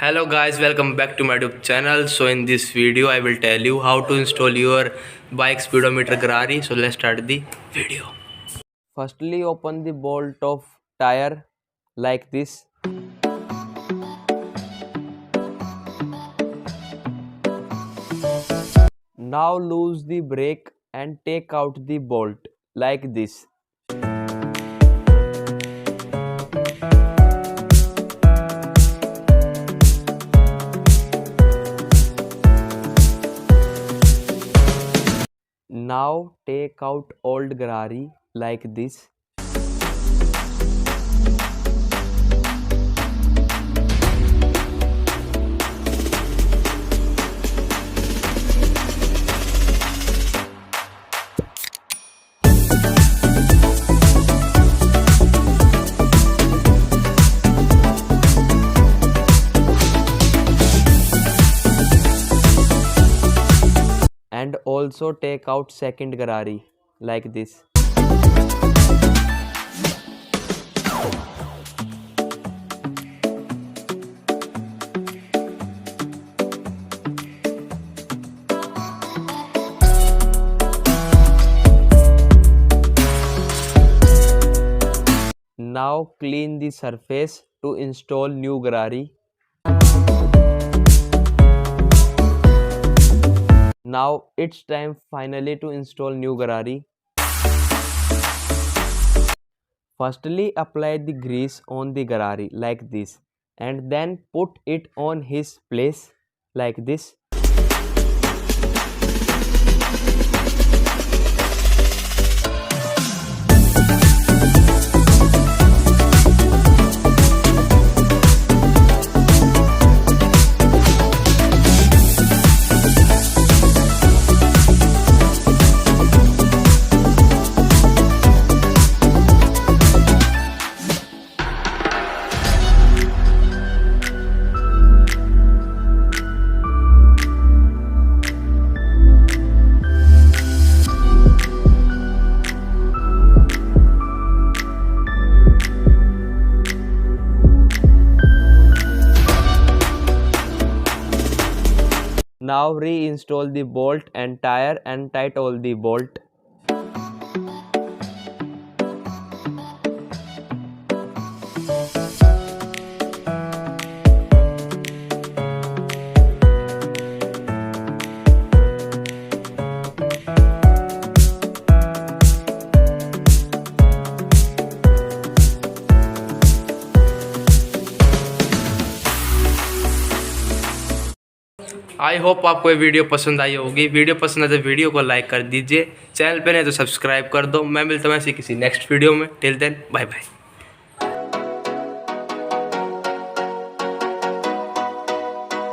Hello guys, welcome back to my YouTube channel. So in this video I will tell you how to install your bike speedometer GARARI. So let's start the video. Firstly open the bolt of tire like this. Now loose the brake and take out the bolt like this. Now take out old GARARI like this. And also take out second GARARI like this. Now clean the surface to install new GARARI. Now it's time finally to install new GARARI. Firstly apply the grease on the GARARI like this and then put it on his place like this. Now reinstall the bolt and tire and tight all the bolt. I hope आपको ये video पसंद आई होगी। Video पसंद आए तो video को like कर दीजिए, चैनल पे नहीं तो सब्सक्राइब कर दो। मैं मिलता हूँ ऐसी किसी नेक्स्ट वीडियो में। Till then bye bye.